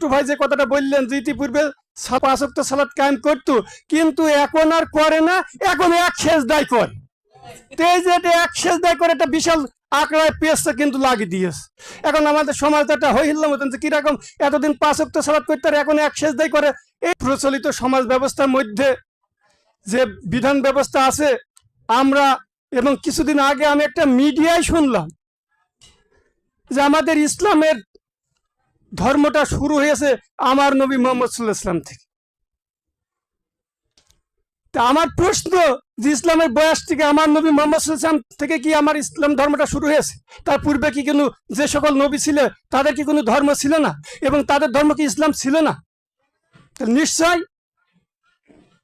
সেন্টু ভাই যে কথাটা বললেন যে ইতিপূর্বে 5 ওয়াক্ত সালাত কায়েম করতো, কিন্তু এখন আর করে না, এখন এক সেজদায় করে। এই যে এক সেজদায় করে একটা বিশাল আঁকড়ায় পেঁচটা কিন্তু লাগিয়ে দিয়েছে। এখন আমাদের সমাজটা হইল মতন যে কিরকম এতদিন 5 ওয়াক্ত সালাত করতে আর এখন এক সেজদায় করে। এই প্রচলিত সমাজ ব্যবস্থার মধ্যে যে বিধান ব্যবস্থা আছে আমরা, এবং কিছুদিন আগে আমি একটা মিডিয়ায় শুনলাম যে আমাদের ইসলামের ধর্মটা শুরু হয়েছে আমার নবী মুহাম্মদ সাল্লাল্লাহু আলাইহি ওয়াসাল্লাম থেকে। তা আমার প্রশ্ন যে ইসলামের বয়স থেকে আমার নবী মুহাম্মদ সাল্লাল্লাহু আলাইহি ওয়াসাল্লাম থেকে কি আমার ইসলাম ধর্মটা শুরু হয়েছে? তার পূর্বে কি কোনো যে সকল নবী ছিল তাদের কি কোনো ধর্ম ছিল না, এবং তাদের ধর্ম কি ইসলাম ছিল না? নিশ্চয়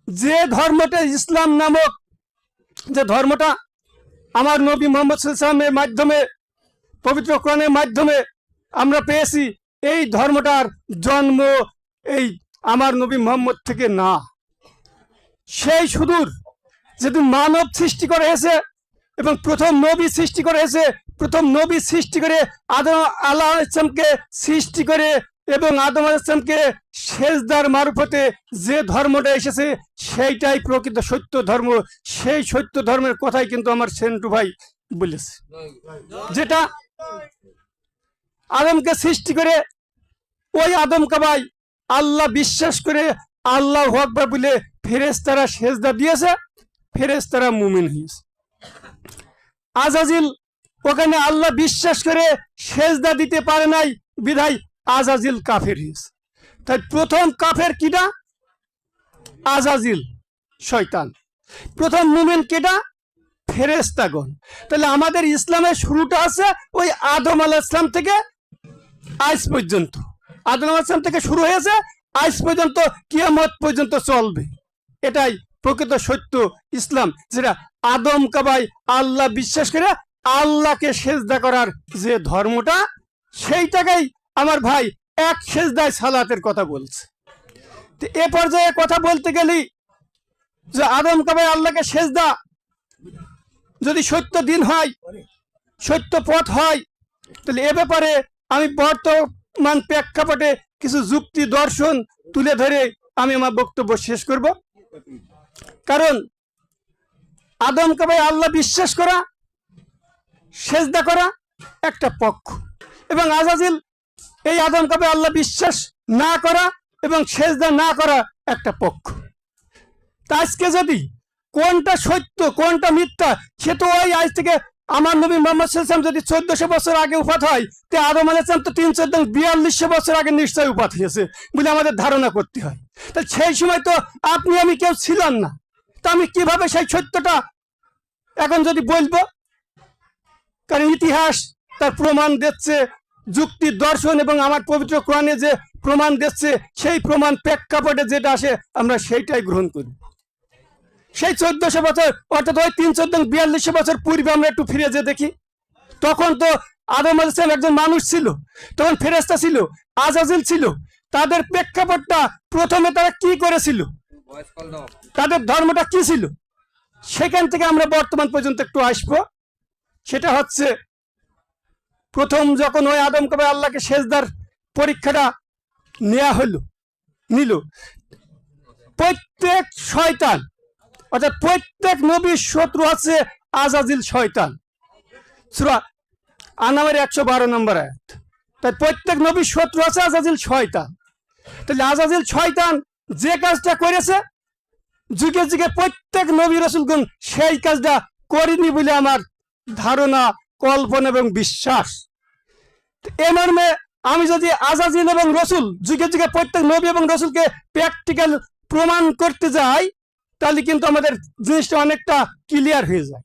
যে ধর্মটা ইসলাম নামক যে ধর্মটা আমার নবী মুহাম্মদ সাল্লাল্লাহু আলাইহি ওয়াসাল্লামের মাধ্যমে, পবিত্র কোরআনের মাধ্যমে আমরা পেয়েছি, এই ধর্মটার জন্ম এই আমার নবী মুহাম্মদ থেকে না। সেই সুদূর যেহেতু মানব সৃষ্টি করে এসে এবং প্রথম নবী সৃষ্টি করে এসে, প্রথম নবী সৃষ্টি করে আদম আলাইহিস সালামকে সৃষ্টি করে এবং আদম আলাইহিস সালামকে সেজদার মারফতে যে ধর্মটা এসেছে সেইটাই প্রকৃত সত্য ধর্ম। সেই সত্য ধর্মের কথাই কিন্তু আমার সেন্টু ভাই বলেছে, যেটা আদমকে সৃষ্টি করে ওই আদম কাবাই আল্লাহ বিশ্বাস করে আল্লাহু আকবার বলে ফেরেশতারা সেজদা দিয়েছে, ফেরেশতারা মুমিন হয়েছে। আজাজিল ওখানে আল্লাহ বিশ্বাস করে সেজদা দিতে পারে নাই বিধায় আজাজিল কাফের হয়েছে। তাই প্রথম কাফের কিটা? আজাজিল, শয়তান। প্রথম মুমিন কেটা? ফেরেশতাগণ। তাহলে আমাদের ইসলামের শুরুটা আছে ওই আদম আলাইহিস সালাম থেকে আজ পর্যন্ত। আদম আলাইহিস সালাম থেকে শুরু হয়েছে, আজ পর্যন্ত কিয়ামত পর্যন্ত চলবে। এটাই প্রকৃত সত্য ইসলাম, যেটা আদম কাবাই আল্লাহ বিশ্বাস করে আল্লাহকে সেজদা করার যে ধর্মটা, সেইটাকেই আমার ভাই এক সেজদায় সালাতের কথা বলছে। এ পর্যায়ে কথা বলতে গেলি যে আদম কাবাই আল্লাহকে সেজদা যদি সত্য দিন হয়, সত্য পথ হয়, তাহলে এ ব্যাপারে আমি বর্তমান প্রেক্ষাপটে কিছু যুক্তি দর্শন তুলে ধরে আমি আমার বক্তব্য শেষ করব। কারণ আদম কাবাই আল্লাহ বিশ্বাস করা, সেজদা করা একটা পক্ষ, এবং আজাজিল এই আদম কাবাই আল্লাহ বিশ্বাস না করা এবং সেজদা না করা একটা পক্ষ। তা আজকে যদি কোনটা সত্য কোনটা মিথ্যা, সে তো ওই আজ থেকে আমার নবী মুহাম্মদ সাল্লাল্লাহু আলাইহি ওয়াসাল্লাম যদি 1400 বছর আগে উপাত হয়, তো আদম আলাইহিস সালাম তো 342 বছর আগে নিশ্চয়ই উপাত হয়েছে বলে আমাদের ধারণা করতে হয়। তা সেই সময় তো আপনি আমি কেউ ছিলাম না, তা আমি কিভাবে সেই সত্যটা এখন যদি বলবো? কারণ ইতিহাস তার প্রমাণ দিচ্ছে, যুক্তি দর্শন এবং আমার পবিত্র কোরআনে যে প্রমাণ দিচ্ছে, সেই প্রমাণ প্রেক্ষাপটে যেটা আসে আমরা সেইটাই গ্রহণ করি। সেই 1400 বছর অর্থাৎ ওই 342 বছর পূর্বে আমরা একটু ফিরে যে দেখি, তখন তো আদম আলাইহিস সালাম একজন মানুষ ছিল, তখন ফেরেশতা ছিল, আজাজিল ছিল। তাদের প্রেক্ষাপটটা প্রথমে তারা কি করেছিল, তাদের ধর্মটা কি ছিল, সেখান থেকে আমরা বর্তমান পর্যন্ত একটু আসবো। সেটা হচ্ছে প্রথম যখন ওই আদম কাবাই আল্লাহকে সেজদার পরীক্ষাটা নেওয়া নিল, প্রত্যেক শয়তান অর্থাৎ প্রত্যেক নবীর শত্রু আছে আজাজিল শয়তান। সূরা আনামের 112 নম্বর আয়াত। তাই প্রত্যেক নবীর শত্রু আছে আজাজিল শয়তান। তাহলে আজাজিল শয়তান যে কাজটা করেছে, যুগে যুগে প্রত্যেক নবী রাসূলগণ সেই কাজটা করেনি বলে আমার ধারণা, কল্পনা এবং বিশ্বাস। এ মর্মে আমি যদি আজাজিল এবং রসুল যুগে যুগে প্রত্যেক নবী এবং রসুলকে প্র্যাকটিক্যাল প্রমাণ করতে যাই, তাহলে কিন্তু আমাদের জিনিসটা অনেকটা ক্লিয়ার হয়ে যায়।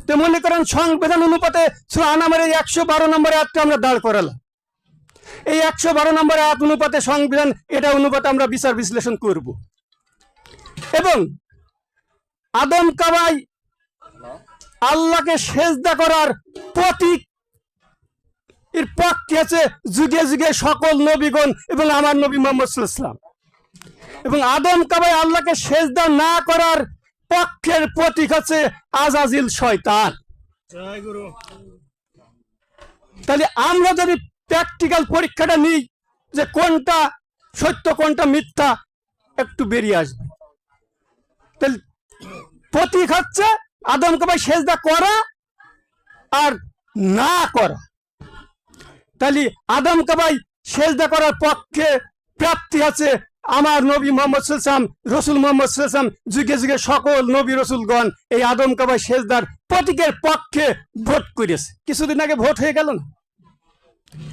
তো মনে করেন সংবিধান অনুপাতে সূরা আনামের 112 নম্বর আয়াতটা আমরা দাঁড় করালাম। এই 112 নম্বর আয়াত অনুপাতে সংবিধান, এটা অনুপাতে আমরা বিচার বিশ্লেষণ করব। এবং আদম কাবাই আল্লাহকে সেজদা করার প্রতীক এর পক্ষে আছে যুগে যুগে সকল নবীগণ এবং আমার নবী মুহাম্মদ সাল্লাল্লাহু আলাইহি ওয়াসাল্লাম। এবং আদম কাবাই আল্লাহকে সেজদা না করার পক্ষের প্রতীক আছে আজাজিল শয়তান। তাহলে আমরা যদি প্র্যাকটিক্যাল পরীক্ষাটা নিই যে কোনটা সত্য কোনটা মিথ্যা একটু বেরিয়ে আসবে। তাহলে প্রতীক হচ্ছে আদমকে ভাই সেজদা করা আর না করা। তাহলে আদমকে ভাই সেজদা করার পক্ষে প্রাপ্তি আছে আমার নবী মোহাম্মদ সাল্লাল্লাহু আলাইহি ওয়াসাল্লাম, রসুল মোহাম্মদ সাল্লাল্লাহু আলাইহি ওয়াসাল্লাম, যুগে যুগে সকল নবী রসুলগণ এই আদমকে ভাই সেজদার প্রতীকের পক্ষে ভোট করেছে। কিছুদিন আগে ভোট হয়ে গেল না?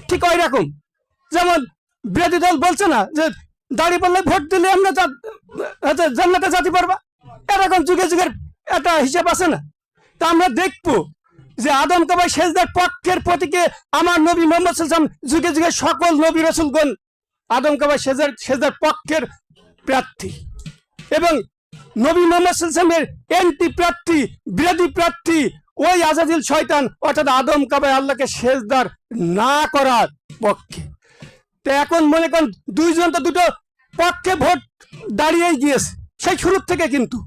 ঠিক ওই রকম যেমন বিরোধী দল বলছে না যে দাঁড়িপাল্লা ভোট দিলে আমরা জান্নাতে যেতে পারবা, এরকম যুগে যুগের একটা হিসাব আছে না? তা আমরা দেখবো যে আদমকে ভাই সেজদার পক্ষের প্রতীকে আমার নবী মোহাম্মদ সাল্লাল্লাহু আলাইহি ওয়াসাল্লাম, যুগে যুগে সকল নবী রসুলগণ আদমকে ভাই সেজদার পক্ষের প্রার্থী, এবং নবী মোহাম্মদ সাল্লাল্লাহু আলাইহি ওয়াসাল্লামের এন্টি প্রার্থী, বিরোধী প্রার্থী ওই আজাজিল শয়তান, অর্থাৎ আদমকে ভাই আল্লাহকে সেজদার না করার পক্ষে। তো এখন মনে করেন দুইজন তো দুটো পক্ষে ভোট দাঁড়িয়ে গিয়েছে সেই শুরুর থেকে, কিন্তু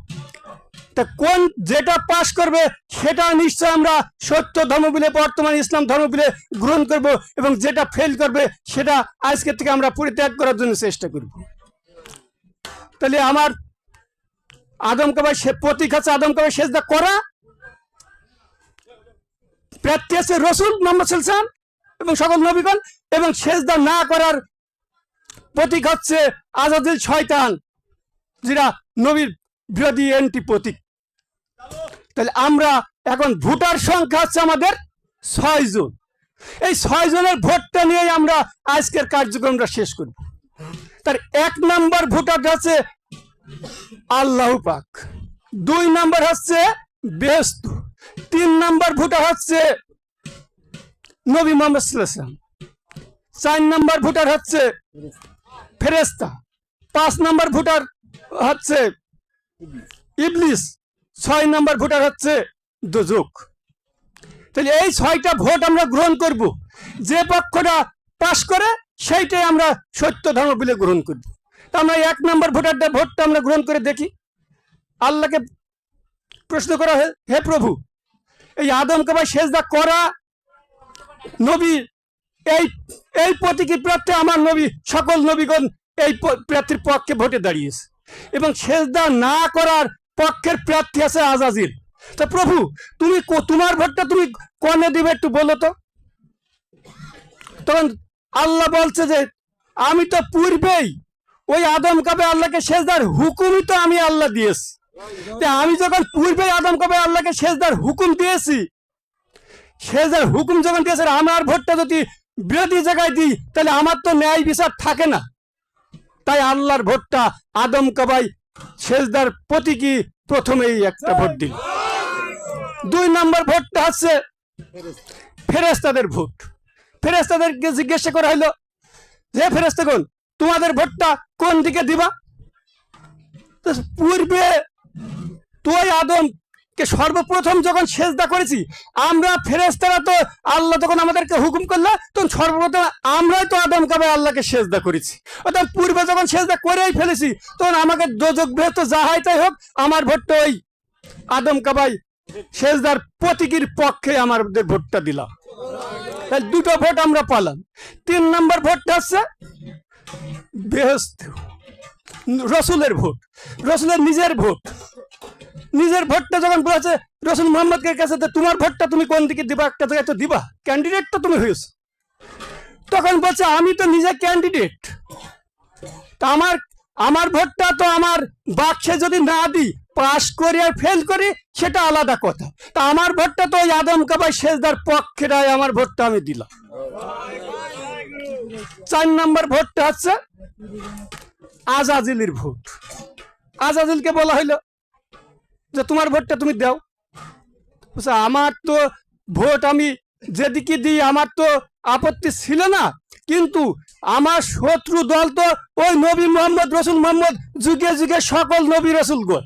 তা কোন যেটা পাশ করবে সেটা নিশ্চয় আমরা সত্য ধর্ম বলে, বর্তমান ইসলাম ধর্ম বলে গ্রহণ করব, এবং যেটা ফেল করবে সেটা আজকে থেকে আমরা পরিত্যাগ করার জন্য চেষ্টা করব। তাহলে আমার আদমকে ভাই প্রতীক আছে আদমকে ভাই সেজদা করা, প্রার্থী আছে রসুল মোহাম্মদ সাল্লাল্লাহু আলাইহি ওয়াসাল্লাম এবং সকল নবীগণ, এবং সেজদা না করার প্রতীক হচ্ছে আজাদিল শয়তান, যেটা নবীর বিরোধী এন্টি প্রতীক। তাহলে আমরা এখন ভোটার সংখ্যা হচ্ছে আমাদের 6 জন। এই 6 জনের ভোটটা নিয়ে আমরা আজকের কার্যক্রমটা শেষ করব। তার 1 নম্বর ভোটার হচ্ছে আল্লাহ পাক, 2 নম্বর হচ্ছে বেহেশত, 3 নম্বর ভোটার হচ্ছে নবী মুহাম্মদ সাল্লাল্লাহু আলাইহি ওয়াসাল্লাম, 4 নম্বর ভোটার হচ্ছে ফেরেশতা, 5 নম্বর ভোটার হচ্ছে ইবলিস, 6 নম্বর ভোটার হচ্ছে দোজখ। তাহলে এই 6টা ভোট আমরা গ্রহণ করব, যে পক্ষটা পাশ করে সেইটাই আমরা সত্য ধর্ম বলে গ্রহণ করব। তা আমরা 1 নম্বর ভোটটা আমরা গ্রহণ করে দেখি। আল্লাহকে প্রশ্ন করা, হে প্রভু, এই আদমকে ভাই সেজদা করা নবী, এই প্রতীকী প্রার্থী আমার নবী, সকল নবীগণ এই প্রার্থীর পক্ষে ভোটে দাঁড়িয়েছে, এবং সেজদা না করার পক্ষের প্রার্থী আছে আজাজিল। তা প্রভু, তুমি তোমার ভোটটা তুমি কোনে দিবে একটু বলো তো। তখন আল্লাহ বলছে যে আমি তো পূর্বেই ওই আদম কাবে আল্লাহকে সেজদার হুকুমই তো আমি আল্লাহ দিয়েছি। আমি যখন পূর্বেই আদম কাবে আল্লাহকে সেজদার হুকুম দিয়েছি, সেজদার হুকুম যখন দিয়েছে, আমার ভোটটা যদি বিরোধী জায়গায় দিই তাহলে আমার তো ন্যায় বিচার থাকে না। তাই আল্লাহর ভোটটা আদম কাবাই সেজদার প্রতীকী প্রথমেই একটা ভোট দিল। 2 নম্বর ভোটটা হচ্ছে ফেরেশতাদের ভোট। ফেরেশতাদেরকে জিজ্ঞাসা করা হলো, যে ফেরেশতাগণ, তোমাদের ভোটটা কোন দিকে দিবা? পূর্বে তুই আদমকে সর্বপ্রথম যখন সেজদা করেছি আমরা ফেরেশতারা, তো আল্লাহ যখন আমাদেরকে হুকুম করলো তখন সর্বপ্রথম আমরাই তো আদম কাবে আল্লাহকে সেজদা করেছি। অর্থাৎ পূর্বে যখন সেজদা করেই ফেলেছি তখন আমাকে দোজখ বেহেশত যা হয় তাই হোক, আমার ভোটটা ওই আদম কাবাই সেজদার প্রতীকীর পক্ষে আমাদের ভোটটা দিলাম। তাই 2টো ভোট আমরা পালাম। 3 নম্বর ভোটটা হচ্ছে বেহেশত, রসুলের ভোট, রসুলের নিজের ভোট। নিজের ভোটটা যখন বলেছে রসুল মোহাম্মদকে কাছে, তোমার ভোটটা তুমি কোন দিকে দিবা, একটা জায়গায় তো দিবা, ক্যান্ডিডেট তো তুমি হয়েছো। তখন বলছে আমি তো নিজে ক্যান্ডিডেট, তা আমার ভোটটা তো আমার বাক্সে যদি না দিই, পাস করি আর ফেল করি সেটা আলাদা কথা। তা আমার ভোটটা তো ওই আদম কাবাই সেজদার পক্ষেরাই আমার ভোটটা আমি দিলাম। 4 নম্বর ভোটটা হচ্ছে আজাজিলের ভোট। আজাজিলকে বলা হইলো যে তোমার ভোটটা তুমি দাও। আমার তো ভোট আমি যেদিকে দিই আমার তো আপত্তি ছিল না, কিন্তু আমার শত্রু দল তো ওই নবী মোহাম্মদ, রসুল মোহাম্মদ, যুগে যুগে সকল নবী রসুলগণ,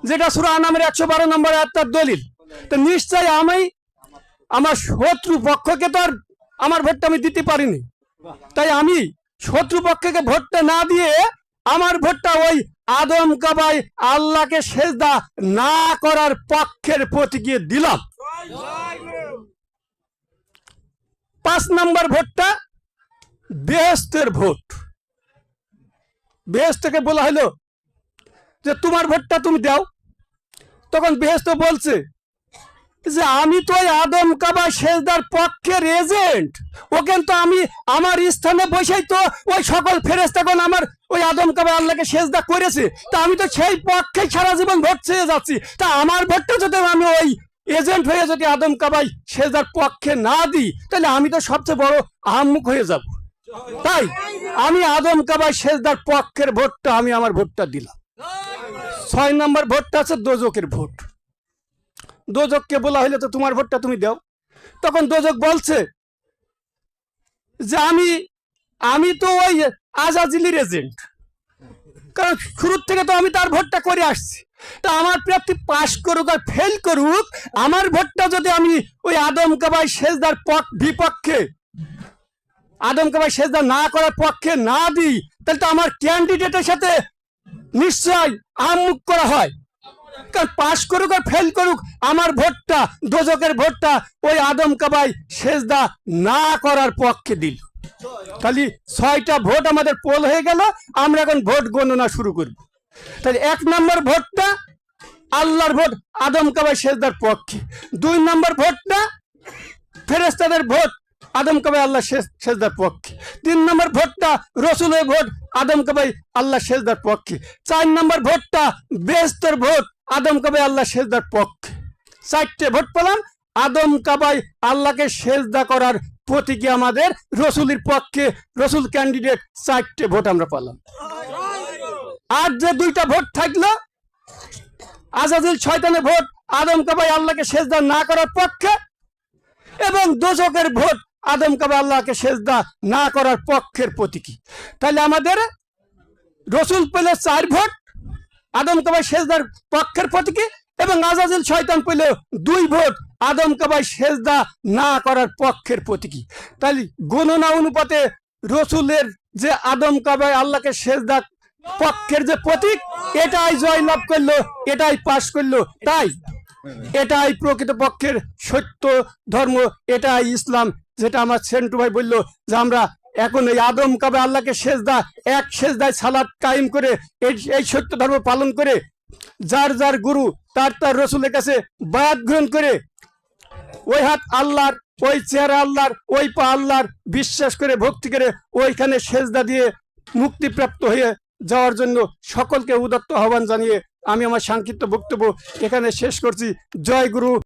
যেটা সূরা আনামের 112 নম্বর আয়াতের দলিল। তো নিশ্চয় আমি আমার শত্রু পক্ষকে তো আর আমার ভোটটা আমি দিতে পারিনি, তাই আমি শত্রু পক্ষকে ভোটটা না দিয়ে আমার ভোটটা ওই আদম কাবাই আল্লাহকে সেজদা না করার পক্ষের প্রতীকে দিলাম। 5 নম্বর ভোটটা বেহেশতের ভোট। বেহেশতকে বলা হলো যে তোমার ভোটটা তুমি দাও। তখন বেহেশত বলছে যে আমি তো ওই আদম কাবা সেজদার পক্ষের এজেন্ট, ওখানে তো আমি আমার স্থানে বসেই তো ওই সকল ফেরেশতাগণ আমার ওই আদম কাবা আল্লাহকে সেজদা করেছে, তা আমি তো সেই পক্ষে সারা জীবন ভোট চেয়ে যাচ্ছি, তা আমার ভোটটা যদি আমি ওই এজেন্ট হয়ে যদি আদম কাবাই সেজদার পক্ষে না দিই তাহলে আমি তো সবচেয়ে বড় আহাম্মুক হয়ে যাব। তাই আমি আদম কাবাই সেজদার পক্ষের ভোটটা আমি আমার ভোটটা দিলাম। 6 নম্বর ভোটটা আছে দোজকের ভোট। দোজককে বলা হইলে তো তোমার ভোটটা তুমি দাও। তখন দোজক বলছে যে আমি তো ওই আজাজিলির এজেন্ট, কারণ শুরুর থেকে তো আমি তার ভোটটা করে আসছি, তা আমার প্রার্থী পাশ করুক আর ফেল করুক, আমার ভোটটা যদি আমি ওই আদম কাবাই সেজদার বিপক্ষে, আদম কাবাই সেজদা না করার পক্ষে না দিই, তাহলে তো আমার ক্যান্ডিডেটের সাথে নিশ্চয় আহমুখ করা হয়। কারণ পাশ করুক আর ফেল করুক, আমার ভোটটা, দোজকের ভোটটা ওই আদম কাবাই সেজদা না করার পক্ষে দিল। তাহলে 6টা ভোট আমাদের পোল হয়ে গেল। আমরা এখন ভোট গণনা শুরু করব। তাহলে 1 নম্বর ভোটটা আল্লাহর ভোট আদম কাবাই সেজদার পক্ষে, 2 নম্বর ভোটটা ফেরেশতাদের ভোট আদম কাবাই আল্লাহ সেজদার পক্ষে, 3 নম্বর ভোটটা রসুলের ভোট আদম কাবাই আল্লাহ সেজদার পক্ষে, 4 নম্বর ভোটটা বেহেশতের ভোট আদম কাবাই আল্লাহ সেজদার পক্ষে। 4টে ভোট পেলাম। আদম কাবাই আল্লাহকে সেজদা করার প্রতীকী আমাদের রসুলের পক্ষে, রসুল ক্যান্ডিডেট 4টে ভোট আমরা পেলাম। আর যে 2টা ভোট থাকলো আজাজিল শয়তানের ভোট আদম কাবাই আল্লাহকে সেজদা না করার পক্ষে, এবং দোজকের ভোট আদম কাবা আল্লাহকে সেজদা না করার পক্ষের প্রতীকী। তাহলে আমাদের রসুল পেলে 4 ভোট আদম কাবাই সেজদার পক্ষের প্রতীকী, এবং আজাজিল শয়তান পেলে 2 ভোট আদম কাবাই সেজদা না করার পক্ষের প্রতীকী। তাহলে গণনা অনুপাতে রসুলের যে আদম কাবাই আল্লাহকে সেজদা পক্ষের যে প্রতীক, এটাই জয়লাভ করলো, এটাই পাশ করলো। তাই এটাই প্রকৃত পক্ষের সত্য ধর্ম, এটাই ইসলাম। যেটা আমার সেন্টু ভাই বললো যে আমরা এখন এই আদম কাবা আল্লাহকে সেজদা, এক সেজদায় সালাত কায়েম করে এই সত্য ধর্ম পালন করে, যার যার গুরু তার তার রসুলের কাছে বায়াত গ্রহণ করে, ওই হাত আল্লাহর, ওই চেহারা আল্লাহর, ওই পা আল্লাহর বিশ্বাস করে ভক্তি করে ওইখানে সেজদা দিয়ে মুক্তিপ্রাপ্ত হয়ে যাওয়ার জন্য সকলকে উদাত্ত আহ্বান জানিয়ে আমি আমার সংক্ষিপ্ত বক্তব্য এখানে শেষ করছি। জয় গুরু।